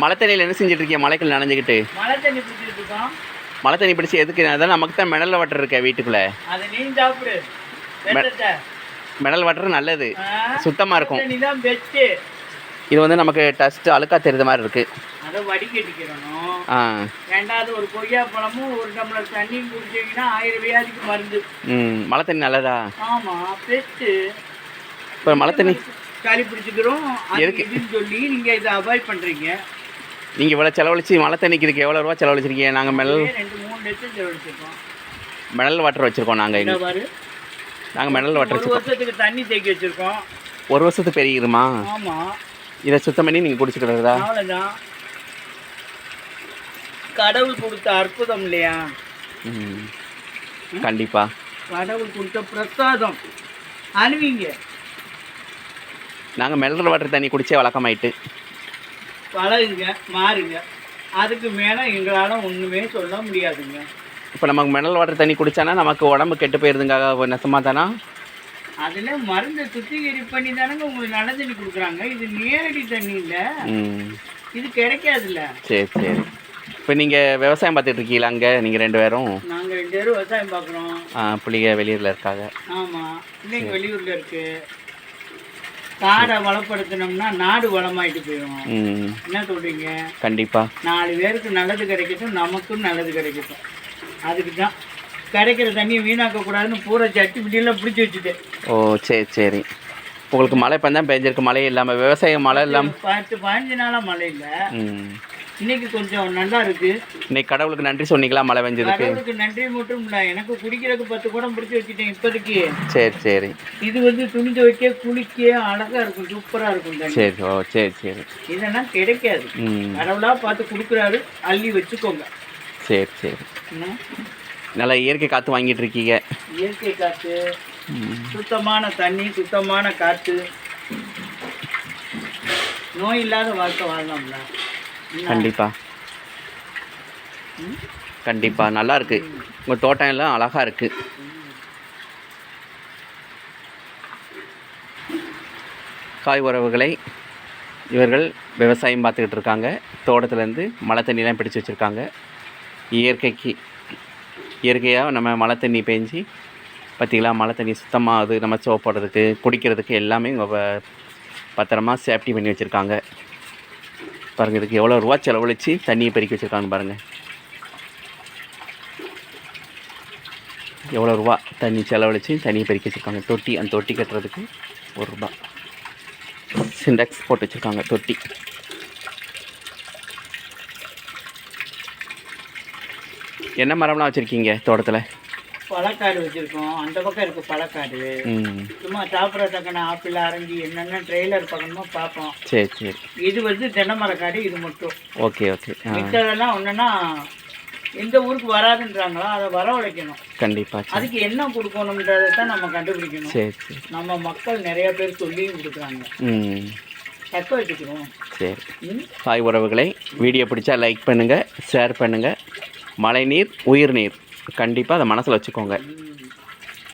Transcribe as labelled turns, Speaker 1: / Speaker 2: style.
Speaker 1: மழை தண்ணியில் என்ன செஞ்சுட்டு இருக்கீங்க? மழைக்குள்ள நனைஞ்சுக்கிட்டு
Speaker 2: மழை தண்ணி பிடிச்சிட்டு இருக்கோம்.
Speaker 1: மழை தண்ணி பிடிச்சி எதுக்கு? அதான் நமக்கு தான் மினரல் வாட்டர் இருக்கே வீட்டுக்குள்ளே.
Speaker 2: அதை நீ சாப்பிடு.
Speaker 1: மினரல் வாட்டர் நல்லது, சுத்தமாக இருக்கும்.
Speaker 2: தண்ணி தான் பெஸ்ட்டு.
Speaker 1: இது வந்து நமக்கு டஸ்ட்டு அழுக்காக தெரியுற மாதிரி இருக்குது.
Speaker 2: அதை வடிகட்டிக்கிறணும். ரெண்டாவது ஒரு கொய்யா பழமும் ஒரு டம்ளர் தண்ணியும் குடிச்சிங்கன்னா 1000 வியாதிக்கு மருந்து.
Speaker 1: மழை தண்ணி நல்லதா?
Speaker 2: ஆமாம், பெஸ்ட்டு.
Speaker 1: இப்போ மழை தண்ணி
Speaker 2: களி பிடிச்சிக்கிறோம் இதுன்னு சொல்லி நீங்கள் இதை அவாய்ட் பண்ணுறீங்க.
Speaker 1: நீங்கள் இவ்வளோ செலவழிச்சு மழை தண்ணிக்கு இதுக்கு எவ்வளோ ரூபா செலவழிச்சிருக்கீங்க? நாங்கள்
Speaker 2: 2-3 லட்சம் செலவழிச்சிருக்கோம்.
Speaker 1: மினரல் வாட்டர் வச்சுருக்கோம் நாங்கள். நாங்கள் மினரல் வாட்டர்
Speaker 2: வச்சுருக்கோம். 1 வருஷத்துக்கு தண்ணி தேக்கி வச்சுருக்கோம்.
Speaker 1: 1 வருஷத்துக்கு பெருகிருமா?
Speaker 2: ஆமாம்.
Speaker 1: இதை சுத்தம் பண்ணி நீங்கள் குடிச்சுக்கிறதா?
Speaker 2: அவ்வளோதான். கடவுள் கொடுத்த அற்புதம் இல்லையா?
Speaker 1: கண்டிப்பாக
Speaker 2: கடவுள் கொடுத்த பிரசாதம் அணுவீங்க.
Speaker 1: நாங்கள் மினரல் வாட்டர் தண்ணி குடிச்சே வழக்கமாயிட்டு.
Speaker 2: பழகுங்க, மாறுங்க. அதுக்கு மேலே எங்களால் ஒன்றுமே சொல்ல முடியாதுங்க.
Speaker 1: இப்போ நமக்கு மினரல் வாட்டர் தண்ணி குடித்தானா நமக்கு உடம்பு கெட்டு போயிருதுங்க, நெசமாக தானா?
Speaker 2: அதில் மருந்து சுத்திகரி பண்ணி தானங்க உங்களுக்கு நல்ல தண்ணி கொடுக்குறாங்க. இது நேரடி தண்ணி இல்லை, இது கிடைக்காதுல்ல.
Speaker 1: சரி சரி. இப்போ நீங்கள் விவசாயம் பார்த்துட்டு இருக்கீங்களா? அங்கே நீங்கள் 2 பேரும்?
Speaker 2: நாங்கள் 2 பேரும் விவசாயம் பார்க்குறோம்.
Speaker 1: பிள்ளைங்க வெளியூரில் இருக்காங்க.
Speaker 2: ஆமாம், பிள்ளைங்க வெளியூரில் இருக்குது. காடை வளப்படுத்தினோம்னா நாடு வளமாயிட்டு போயிடும். என்ன சொல்கிறீங்க?
Speaker 1: கண்டிப்பாக 4
Speaker 2: பேருக்கு நல்லது கிடைக்கட்டும், நமக்கும் நல்லது கிடைக்கட்டும். அதுக்கு தான் கிடைக்கிற தண்ணியை வீணாக்கக்கூடாதுன்னு பூரா சட்டி பிடியெல்லாம் பிடிச்சி வச்சுட்டேன்.
Speaker 1: ஓ சரி சரி. உங்களுக்கு மழை இப்போ தான் பெஞ்சிருக்கு, மழை இல்லாமல் விவசாயம் மழை இல்லாமல்
Speaker 2: 10-15 நாளாக மழை இல்லை. இன்னைக்கு கொஞ்சம் நல்லா இருக்கு.
Speaker 1: இன்னைக்கு கடவுளுக்கு நன்றி சொன்னீங்களா மழை பெஞ்சதுக்கு?
Speaker 2: கடவுளுக்கு நன்றி மட்டும் இல்லை, எனக்கு குடிக்கிறதுக்கு 10 குடம் பிடிச்சி வச்சுட்டேன் இப்போதைக்கு.
Speaker 1: சரி சரி.
Speaker 2: இது வந்து துணி துவைக்க குளிக்க அழகாக இருக்கும், சூப்பராக இருக்கும்.
Speaker 1: சரி. ஓ சரி சரி.
Speaker 2: இதெல்லாம் கிடைக்காது. கடவுளாக பார்த்து கொடுக்குறாரு, அள்ளி வச்சுக்கோங்க.
Speaker 1: சரி சரி. நல்லா இயற்கை காற்று வாங்கிட்டு இருக்கீங்க.
Speaker 2: இயற்கை காற்று, சுத்தமான தண்ணி, சுத்தமான காற்று, நோய் இல்லாத வாழ்க்கை வாழலாம்ல.
Speaker 1: கண்டிப்பாக கண்டிப்பாக நல்லா இருக்குது. உங்கள் தோட்டம் எல்லாம் அழகாக இருக்குது. காய் உறவுகளை இவர்கள் விவசாயம் பார்த்துக்கிட்டு இருக்காங்க. தோட்டத்துலேருந்து மழை தண்ணிலாம் பிடிச்சி வச்சுருக்காங்க. இயற்கையாக நம்ம மழை தண்ணி பெஞ்சி பார்த்திங்களா, மழை தண்ணி சுத்தமாக அது நம்ம சோப் போடுறதுக்கு குடிக்கிறதுக்கு எல்லாமே இவங்க பத்திரமா சேஃப்டி பண்ணி வச்சுருக்காங்க. பாருங்கள், இதுக்கு எவ்வளோ ரூபா செலவழித்து தண்ணியை பெருக்கி வச்சுருக்காங்க பாருங்கள். எவ்வளோ ரூபா தண்ணி செலவழித்து தண்ணியை பெருக்கி வச்சுருக்காங்க. தொட்டி, அந்த தொட்டி கட்டுறதுக்கு 1 ரூபா. சிண்டெக்ஸ் போட்டு வச்சுருக்காங்க தொட்டி. என்ன மரம்லாம் வச்சுருக்கீங்க தோட்டத்தில்?
Speaker 2: பழக்காடு வச்சுருக்கோம். அந்த பக்கம் இருக்குது பழக்காடு. சும்மா சாப்பிட்ற தக்கன ஆப்பிள், ஆரஞ்சு என்னென்ன ட்ரெய்லர் பக்கமோ பார்ப்போம்.
Speaker 1: சரி சரி.
Speaker 2: இது வந்து தென்னை மரக்காடு, இது மட்டும்.
Speaker 1: Okay okay.
Speaker 2: மிச்சதெல்லாம் ஒன்றுன்னா எந்த ஊருக்கு வராதுன்றாங்களோ அதை வரவழைக்கணும்.
Speaker 1: கண்டிப்பாக.
Speaker 2: அதுக்கு என்ன கொடுக்கணுன்றதை தான் நம்ம கண்டுபிடிக்கணும்.
Speaker 1: சரி சரி.
Speaker 2: நம்ம மக்கள் நிறைய பேர் சொல்லியும் கொடுக்குறாங்க, தக்க வச்சுக்கிறோம்.
Speaker 1: சரி. தாய் உறவுகளை வீடியோ பிடிச்சா லைக் பண்ணுங்கள், ஷேர் பண்ணுங்கள். மழை நீர் உயிர் நீர், கண்டிப்பாக அதை மனசில் வச்சுக்கோங்க.